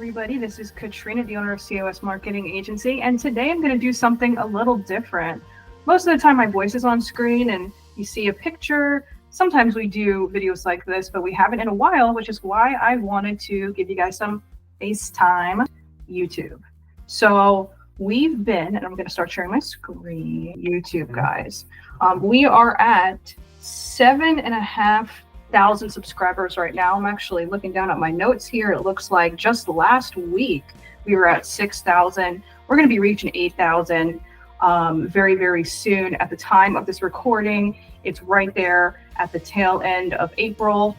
everybody. This is Katrina, the owner of COSMarketing Agency, and today I'm going to do something a little different. Most of the time my voice is on screen and you see a picture. Sometimes we do videos like this, but we haven't in a while, which is why I wanted to give you guys some FaceTime YouTube. So we've been, and I'm going to start sharing my screen, YouTube guys. We are at 7,500 subscribers right now. I'm actually looking down at my notes here. It looks like just last week we were at 6,000. We're going to be reaching 8,000 very, very soon. At the time of this recording, it's right there at the tail end of April.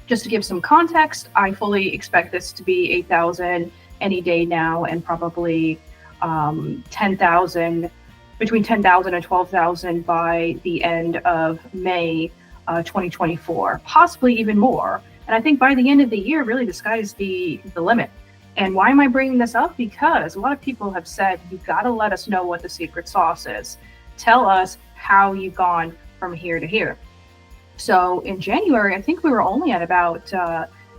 Just to give some context, I fully expect this to be 8,000 any day now, and probably 10,000, between 10,000 and 12,000 by the end of May 2024, possibly even more. And I think by the end of the year, really the sky's the limit. And why am I bringing this up? Because a lot of people have said, you've got to let us know what the secret sauce is. Tell us how you've gone from here to here. So in January, I think we were only at about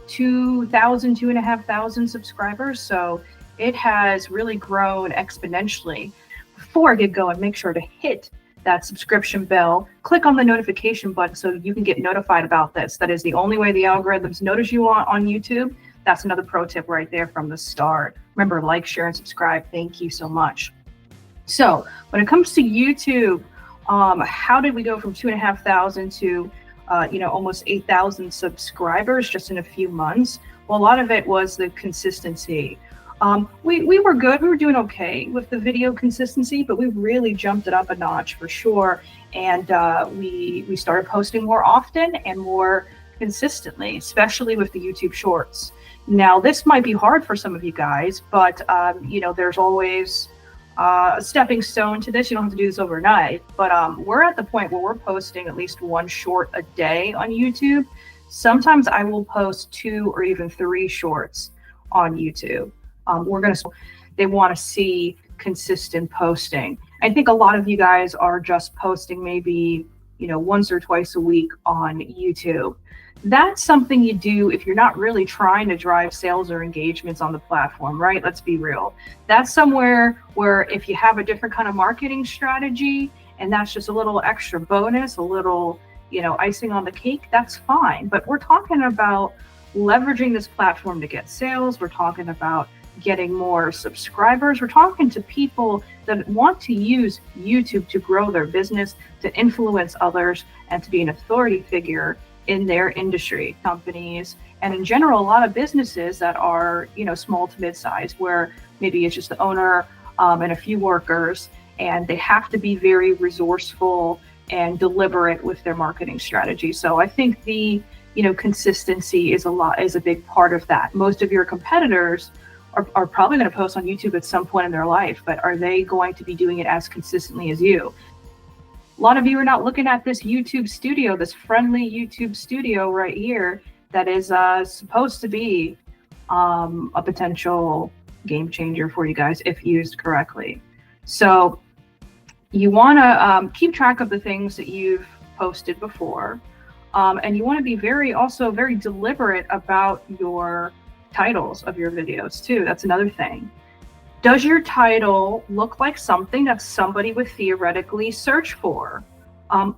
2,500 subscribers. So it has really grown exponentially. Before I get going, make sure to hit that subscription bell, click on the notification button so you can get notified about this. That is the only way the algorithms notice you on YouTube. That's another pro tip right there from the start. Remember, like, share, and subscribe. Thank you so much. So when it comes to YouTube, how did we go from 2,500 to almost 8,000 subscribers just in a few months? Well, a lot of it was the consistency. We were good. We were doing okay with the video consistency, but we really jumped it up a notch for sure. And we started posting more often and more consistently, especially with the YouTube Shorts. Now, this might be hard for some of you guys, but there's always a stepping stone to this. You don't have to do this overnight, but we're at the point where we're posting at least one short a day on YouTube. Sometimes I will post 2 or even 3 shorts on YouTube. They want to see consistent posting. I think a lot of you guys are just posting maybe, once or twice a week on YouTube. That's something you do if you're not really trying to drive sales or engagements on the platform, right? Let's be real. That's somewhere where if you have a different kind of marketing strategy and that's just a little extra bonus, a little, icing on the cake, that's fine. But we're talking about leveraging this platform to get sales. We're talking about getting more subscribers. We're talking to people that want to use YouTube to grow their business, to influence others, and to be an authority figure in their industry. Companies, and in general, a lot of businesses that are, small to mid-sized, where maybe it's just the owner and a few workers, and they have to be very resourceful and deliberate with their marketing strategy. So I think the, consistency is a big part of that. Most of your competitors are probably going to post on YouTube at some point in their life, but are they going to be doing it as consistently as you? A lot of you are not looking at this YouTube studio, this friendly YouTube studio right here that is supposed to be a potential game changer for you guys if used correctly. So you want to keep track of the things that you've posted before, and you want to be very deliberate about your titles of your videos too. That's another thing. Does your title look like something that somebody would theoretically search for?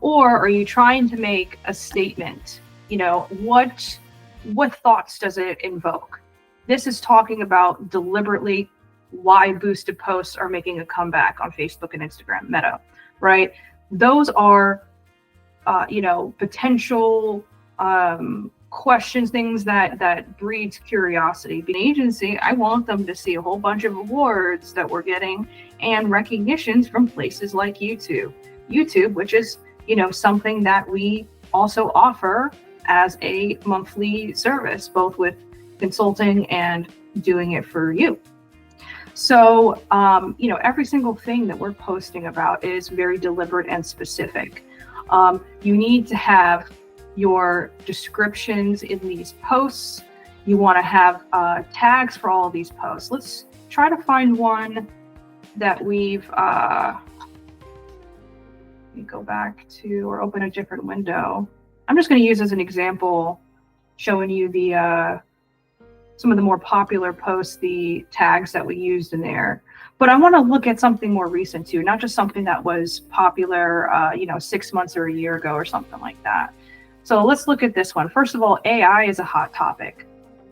Or are you trying to make a statement? What thoughts does it invoke? This is talking about deliberately why boosted posts are making a comeback on Facebook and Instagram, Meta, right? Those are, potential questions, things that breeds curiosity. Being an agency, I want them to see a whole bunch of awards that we're getting and recognitions from places like YouTube, which is, something that we also offer as a monthly service, both with consulting and doing it for you. So, every single thing that we're posting about is very deliberate and specific. You need to have your descriptions in these posts. You want to have tags for all of these posts. Let's try to find one that we've let me go back to or open a different window. I'm just going to use as an example, showing you the some of the more popular posts, the tags that we used in there. But I want to look at something more recent too, not just something that was popular, 6 months or a year ago or something like that. So let's look at this one. First of all, AI is a hot topic.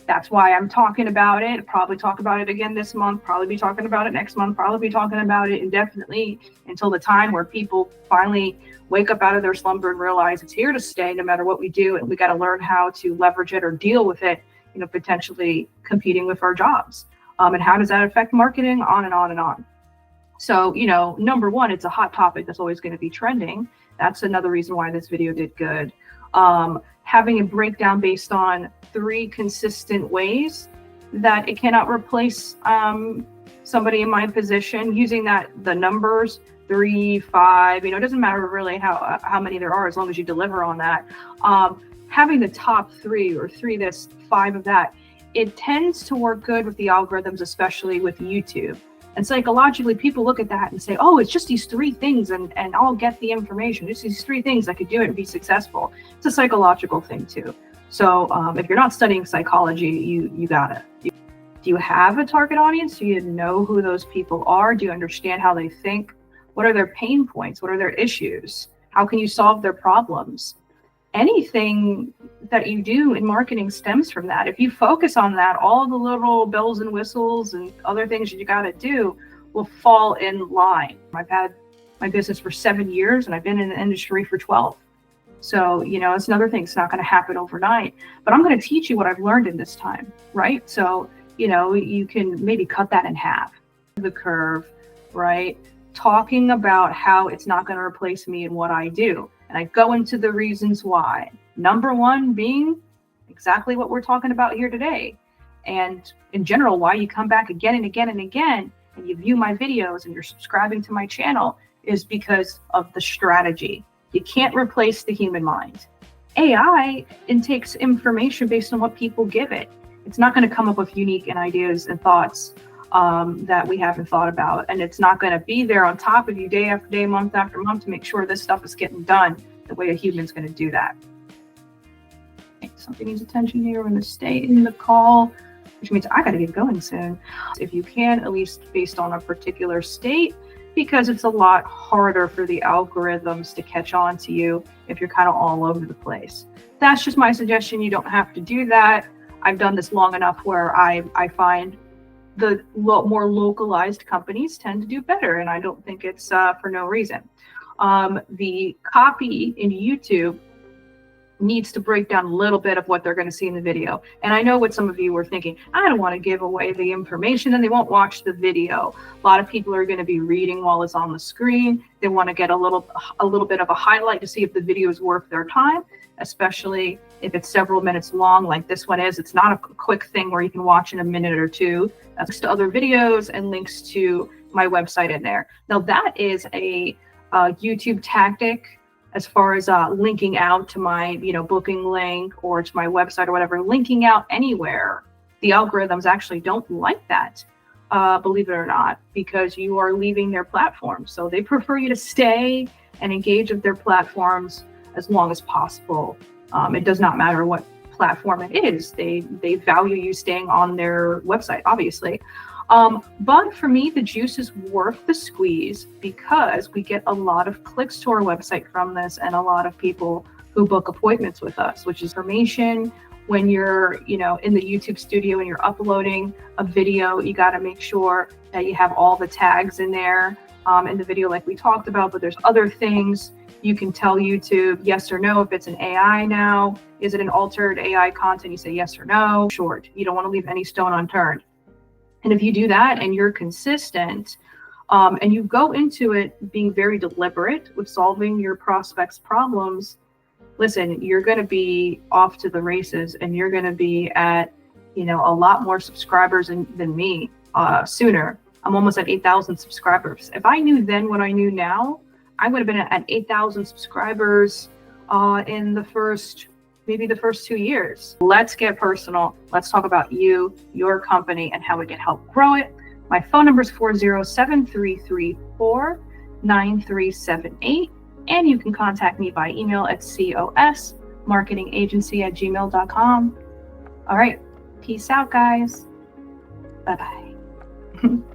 That's why I'm talking about it. Probably talk about it again this month, probably be talking about it next month, probably be talking about it indefinitely until the time where people finally wake up out of their slumber and realize it's here to stay no matter what we do. And we got to learn how to leverage it or deal with it, potentially competing with our jobs. And how does that affect marketing? On and on and on. So, number one, it's a hot topic that's always going to be trending. That's another reason why this video did good. Having a breakdown based on 3 consistent ways that it cannot replace somebody in my position, using the numbers 3, 5, it doesn't matter really how many there are, as long as you deliver on that. Having the top 3 or 3 this, 5 of that, it tends to work good with the algorithms, especially with YouTube. And psychologically, people look at that and say, oh, it's just these 3 things and I'll get the information. Just these 3 things I could do it and be successful. It's a psychological thing too. So if you're not studying psychology, you gotta. Do you have a target audience? Do you know who those people are? Do you understand how they think? What are their pain points? What are their issues? How can you solve their problems? Anything that you do in marketing stems from that. If you focus on that, all the little bells and whistles and other things that you got to do will fall in line. I've had my business for 7 years and I've been in the industry for 12. So, it's another thing. It's not going to happen overnight, but I'm going to teach you what I've learned in this time, right? So, you can maybe cut that in half, the curve, right? Talking about how it's not going to replace me and what I do. And I go into the reasons why. Number one being exactly what we're talking about here today. And in general, why you come back again and again and again, and you view my videos and you're subscribing to my channel is because of the strategy. You can't replace the human mind. AI intakes information based on what people give it. It's not going to come up with unique ideas and thoughts that we haven't thought about. And it's not going to be there on top of you day after day, month after month to make sure this stuff is getting done the way a human's going to do that. Something needs attention here. We're going to stay in the call, which means I got to get going soon. If you can, at least based on a particular state, because it's a lot harder for the algorithms to catch on to you if you're kind of all over the place. That's just my suggestion. You don't have to do that. I've done this long enough where I find the more localized companies tend to do better, and I don't think it's for no reason. The copy in YouTube needs to break down a little bit of what they're going to see in the video. And I know what some of you were thinking, I don't want to give away the information and they won't watch the video. A lot of people are going to be reading while it's on the screen. They want to get a little bit of a highlight to see if the video is worth their time, especially if it's several minutes long like this one is. It's not a quick thing where you can watch in a minute or two. That's to other videos and links to my website in there. Now that is a YouTube tactic as far as linking out to my booking link or to my website or whatever. Linking out anywhere, the algorithms actually don't like that, believe it or not, because you are leaving their platform. So they prefer you to stay and engage with their platforms as long as possible. It does not matter what platform it is. They value you staying on their website, obviously. But for me, the juice is worth the squeeze because we get a lot of clicks to our website from this and a lot of people who book appointments with us, which is information. When you're, in the YouTube studio and you're uploading a video, you got to make sure that you have all the tags in there in the video like we talked about, but there's other things you can tell YouTube yes or no if it's an AI now. Is it an altered AI content? You say yes or no. Short. You don't want to leave any stone unturned. And if you do that and you're consistent and you go into it being very deliberate with solving your prospects' problems, listen, you're going to be off to the races and you're going to be at, a lot more subscribers than me sooner. I'm almost at 8,000 subscribers. If I knew then what I knew now, I would have been at 8,000 subscribers in the first 2 years. Let's get personal. Let's talk about you, your company, and how we can help grow it. My phone number is 407-334-9378. And you can contact me by email at COSMarketingAgency@gmail.com. All right. Peace out, guys. Bye-bye.